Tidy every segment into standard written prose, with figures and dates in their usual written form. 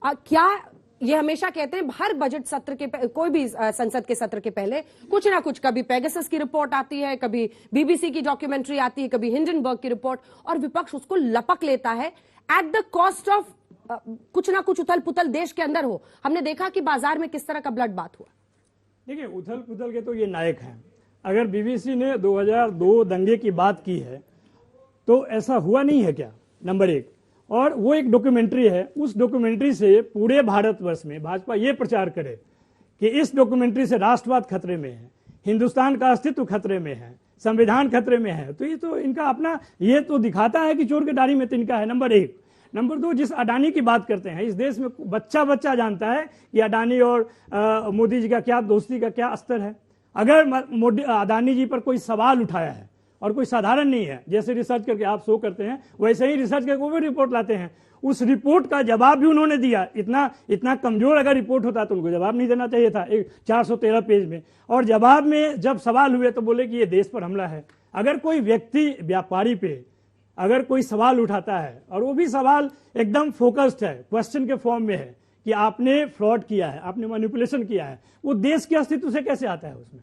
क्या ये हमेशा कहते हैं हर बजट सत्र के कोई भी संसद के सत्र के पहले कुछ ना कुछ, कभी पेगासस की रिपोर्ट आती है, कभी बीबीसी की डॉक्यूमेंट्री आती है, कभी हिंडनबर्ग की रिपोर्ट, और विपक्ष उसको लपक लेता है एट द कॉस्ट ऑफ कुछ ना कुछ उथल पुथल देश के अंदर हो। हमने देखा कि बाजार में किस तरह का ब्लड बात हुआ। देखिए, उथल पुथल के तो ये नायक हैं। अगर बीबीसी ने 2002 दंगे की बात की है तो ऐसा हुआ नहीं है क्या, नंबर एक। और वो एक डॉक्यूमेंट्री है, उस डॉक्यूमेंट्री से पूरे भारतवर्ष में भाजपा ये प्रचार करे कि इस डॉक्यूमेंट्री से राष्ट्रवाद खतरे में है, हिंदुस्तान का अस्तित्व खतरे में है, संविधान खतरे में है, तो ये तो इनका अपना, ये तो दिखाता है कि चोर के दाढ़ी में तिनका है, नंबर एक। नंबर दो, जिस अडानी की बात करते हैं, इस देश में बच्चा बच्चा जानता है कि अडानी और मोदी जी का क्या दोस्ती का क्या स्तर है। अगर अडानी जी पर कोई सवाल उठाया है और कोई साधारण नहीं है, जैसे रिसर्च करके आप शो करते हैं वैसे ही रिसर्च करके वो भी रिपोर्ट लाते हैं, उस रिपोर्ट का जवाब भी उन्होंने दिया। इतना कमजोर अगर रिपोर्ट होता तो उनको जवाब नहीं देना चाहिए था 413 पेज में। और जवाब में जब सवाल हुए तो बोले कि ये देश पर हमला है। अगर कोई व्यक्ति व्यापारी पे अगर कोई सवाल उठाता है और वो भी सवाल एकदम फोकस्ड है, क्वेश्चन के फॉर्म में है कि आपने फ्रॉड किया है, आपने मैनिपुलेशन किया है, वो देश के अस्तित्व से कैसे आता है उसमें?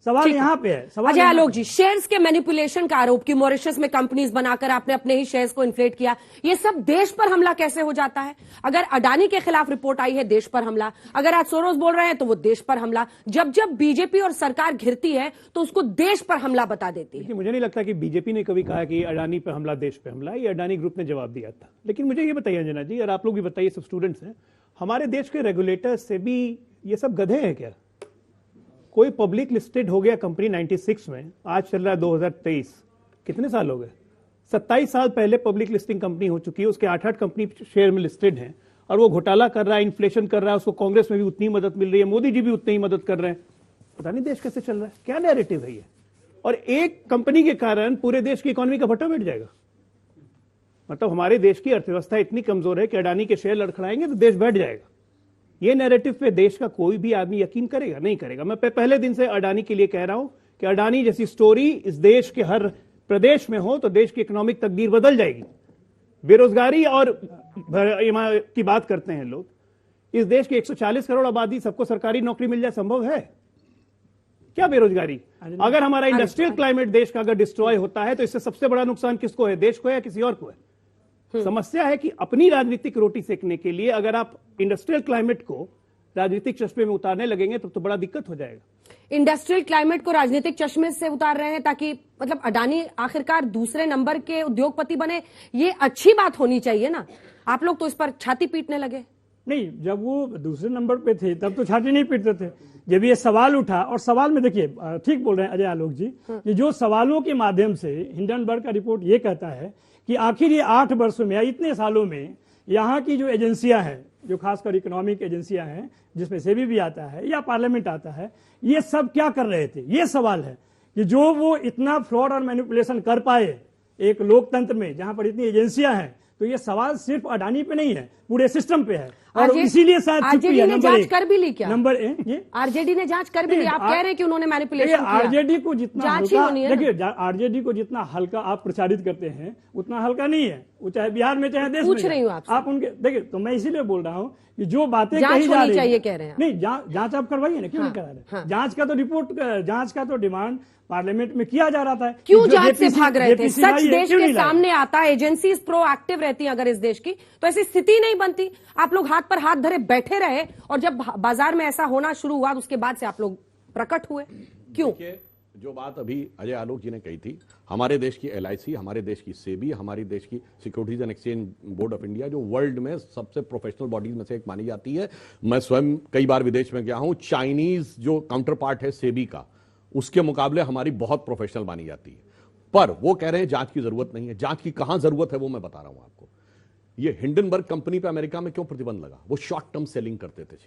सवाल यहाँ पे है। अजय आलोक जी, शेयर्स के मैनिपुलेशन का आरोप कि मॉरिशस में कंपनीज बनाकर आपने अपने ही शेयर्स को इन्फ्लेट किया, ये सब देश पर हमला कैसे हो जाता है? अगर अडानी के खिलाफ रिपोर्ट आई है, देश पर हमला। अगर आज सोरोस बोल रहे हैं तो वो देश पर हमला। जब बीजेपी और सरकार घिरती है तो उसको देश पर हमला बता देती है। मुझे नहीं लगता कि बीजेपी ने कभी कहा कि अडानी पर हमला, देश पर हमला। ये अडानी ग्रुप ने जवाब दिया था। लेकिन मुझे ये बताइए अंजना जी, और आप लोग भी बताइए, सब स्टूडेंट्स हैं, हमारे देश के रेगुलेटर से भी ये सब गधे हैं क्या? कोई पब्लिक लिस्टेड हो गया कंपनी 96 में, आज चल रहा है 2023, कितने साल हो गए? 27 साल पहले पब्लिक लिस्टिंग कंपनी हो चुकी है, उसके 8-8 कंपनी शेयर में लिस्टेड हैं, और वो घोटाला कर रहा है, इन्फ्लेशन कर रहा है, उसको कांग्रेस में भी उतनी मदद मिल रही है, मोदी जी भी उतनी ही मदद कर रहे हैं। पता नहीं देश कैसे चल रहा है, क्या नैरेटिव है ये? और एक कंपनी के कारण पूरे देश की इकोनॉमी का भट्टा बैठ जाएगा। मतलब हमारे देश की अर्थव्यवस्था इतनी कमजोर है कि अडानी के शेयर लड़खड़ाएंगे तो देश बैठ जाएगा। ये नैरेटिव पे देश का कोई भी आदमी यकीन करेगा? नहीं करेगा। मैं पहले दिन से अडानी के लिए कह रहा हूं कि अडानी जैसी स्टोरी इस देश के हर प्रदेश में हो तो देश की इकोनॉमिक तकदीर बदल जाएगी। बेरोजगारी और की बात करते हैं लोग, इस देश की 140 करोड़ आबादी, सबको सरकारी नौकरी मिल जाए, संभव है क्या बेरोजगारी? अगर हमारा इंडस्ट्रियल क्लाइमेट देश का अगर डिस्ट्रॉय होता है तो इससे सबसे बड़ा नुकसान किसको है? देश को है या किसी और को है? समस्या है कि अपनी राजनीतिक रोटी सेकने के लिए अगर आप इंडस्ट्रियल क्लाइमेट को राजनीतिक चश्मे में उतारने लगेंगे तो बड़ा दिक्कत हो जाएगा। इंडस्ट्रियल क्लाइमेट को राजनीतिक चश्मे से उतार रहे हैं ताकि मतलब अडानी आखिरकार दूसरे नंबर के उद्योगपति बने, ये अच्छी बात होनी चाहिए ना। आप लोग तो इस पर छाती पीटने लगे। नहीं, जब वो दूसरे नंबर पे थे तब तो छाती नहीं पीटते थे। जब ये सवाल उठा, और सवाल में देखिए, ठीक बोल रहे हैं अजय आलोक जी, कि जो सवालों के माध्यम से हिंडनबर्ग का रिपोर्ट ये कहता है कि आखिर ये 8 वर्षों में या इतने सालों में यहाँ की जो एजेंसियां हैं, जो खासकर इकोनॉमिक एजेंसियां हैं, जिसमें सेबी भी आता है या पार्लियामेंट आता है, ये सब क्या कर रहे थे? ये सवाल है कि जो वो इतना फ्रॉड और मैनिपुलेशन कर पाए एक लोकतंत्र में जहां पर इतनी एजेंसियां हैं। तो ये सवाल सिर्फ अडानी पे नहीं है, पूरे सिस्टम पे है, और इसीलिए शायद आरजेडी ने जांच कर भी ली क्या? नंबर ये आरजेडी ने जांच कर भी ली। आप कह रहे हैं कि उन्होंने मैनिपुलेशन किया। आरजेडी को जितना हल्का, देखिए आरजेडी को जितना हल्का आप प्रचारित करते हैं उतना हल्का नहीं है वो, चाहे बिहार में चाहे देश में। पूछ रही हूँ आप उनके देखिए, तो मैं इसीलिए बोल रहा हूँ कि जो बातें कही जा रही है, कह रहे हैं नहीं, जांच आप करवाइए ना, क्यों नहीं करा रहे? जांच का तो रिपोर्ट, जांच का तो डिमांड पार्लियामेंट में किया जा रहा था। क्यों जांच से भाग रहे थे? सच देश के सामने आता, एजेंसीज प्रोएक्टिव रहती अगर इस देश की, तो ऐसी स्थिति नहीं बनती। आप लोग हाथ पर हाथ धरे बैठे रहे, और जब बाजार में ऐसा होना शुरू हुआ उसके बाद से आप लोग प्रकट हुए। क्यों? जो बात अभी अजय आलोक जी ने कही थी, हमारे देश की LIC, हमारे देश की सेबी, हमारे देश की securities and exchange board of India, जो वर्ल्ड में सबसे प्रोफेशनल बॉडीज में से एक मानी जाती है। मैं स्वयं कई बार विदेश में गया हूं। चाइनीज जो काउंटर पार्ट है सेबी का, उसके मुकाबले हमारी बहुत प्रोफेशनल मानी जाती है। पर वो कह रहे हैं जांच की जरूरत नहीं है। जांच की कहां जरूरत है वो मैं बता रहा हूं आपको। ये हिंडनबर्ग कंपनी पे अमेरिका में क्यों प्रतिबंध लगा? वो शॉर्ट टर्म सेलिंग करते थे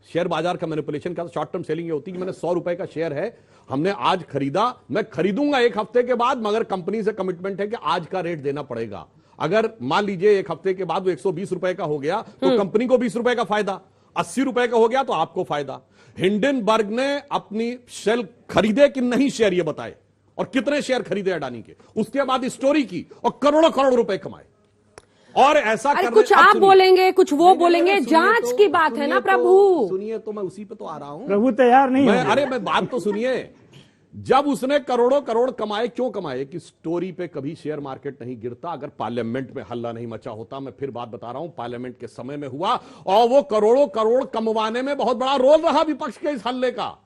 शेयर बाजार का मैनिपुलेशन का। शॉर्ट टर्म सेलिंग ये होती है कि मैंने 100 रुपए का शेयर है, हमने आज खरीदा, मैं खरीदूंगा 1 हफ्ते के बाद, मगर कंपनी से कमिटमेंट है कि आज का रेट देना पड़ेगा। अगर मान लीजिए 1 हफ्ते के बाद वो 120 रुपए का हो गया तो कंपनी को 20 रुपए का फायदा, 80 रुपए का हो गया तो आपको फायदा। हिंडनबर्ग ने अपनी शेयर खरीदे कि नहीं शेयर ये बताए, और कितने शेयर खरीदे अडानी के, उसके बाद स्टोरी की और करोड़ों करोड़ रुपए कमाए। और ऐसा अरे करने- कुछ अब आप सुनिए। बोलेंगे, कुछ वो नहीं, बोलेंगे, नहीं, सुनिए जांच तो- की बात है ना सुनिए प्रभु। सुनिए तो मैं उसी पे तो आ रहा हूं। प्रभु तैयार नहीं मैं होंगे। अरे मैं बात तो सुनिए। जब उसने करोड़ों करोड़ कमाए, क्यों कमाए? कि स्टोरी पे कभी शेयर मार्केट नहीं गिरता अगर पार्लियामेंट में हल्ला नहीं मचा होता। मैं फिर बात बता रहा हूं, पार्लियामेंट के समय में हुआ और वो करोड़ों करोड़ कमवाने में बहुत बड़ा रोल रहा विपक्ष के इस हल्ले का।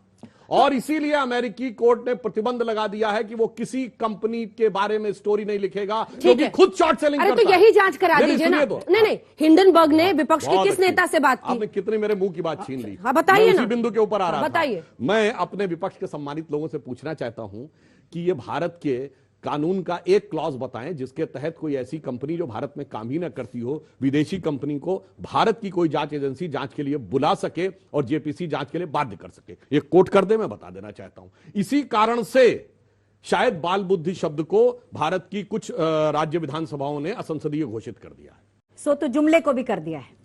और इसीलिए अमेरिकी कोर्ट ने प्रतिबंध लगा दिया है कि वो किसी कंपनी के बारे में स्टोरी नहीं लिखेगा क्योंकि खुद शॉर्ट सेलिंग अरे करता तो है। यही जांच करा नहीं, दीजिए ना। सुनिए तो। नहीं, हिंडनबर्ग ने विपक्ष के बहुत किस अच्छी। नेता से बात की? आपने कितने मेरे मुंह की बात छीन ली। हाँ, बताइए मैं ना। उसी बिंदु के ऊपर आ रहा था। बताइए। मैं अपने विपक्ष के सम्मानित लोगों से पूछना चाहता हूं कि ये भारत के कानून का एक क्लॉज बताएं जिसके तहत कोई ऐसी कंपनी जो भारत में काम ही ना करती हो, विदेशी कंपनी को भारत की कोई जांच एजेंसी जांच के लिए बुला सके और जेपीसी जांच के लिए बाध्य कर सके। ये कोट कर दे, मैं बता देना चाहता हूं। इसी कारण से शायद बाल बुद्धि शब्द को भारत की कुछ राज्य विधानसभाओं ने असंसदीय घोषित कर दिया है। सो तो जुमले को भी कर दिया है।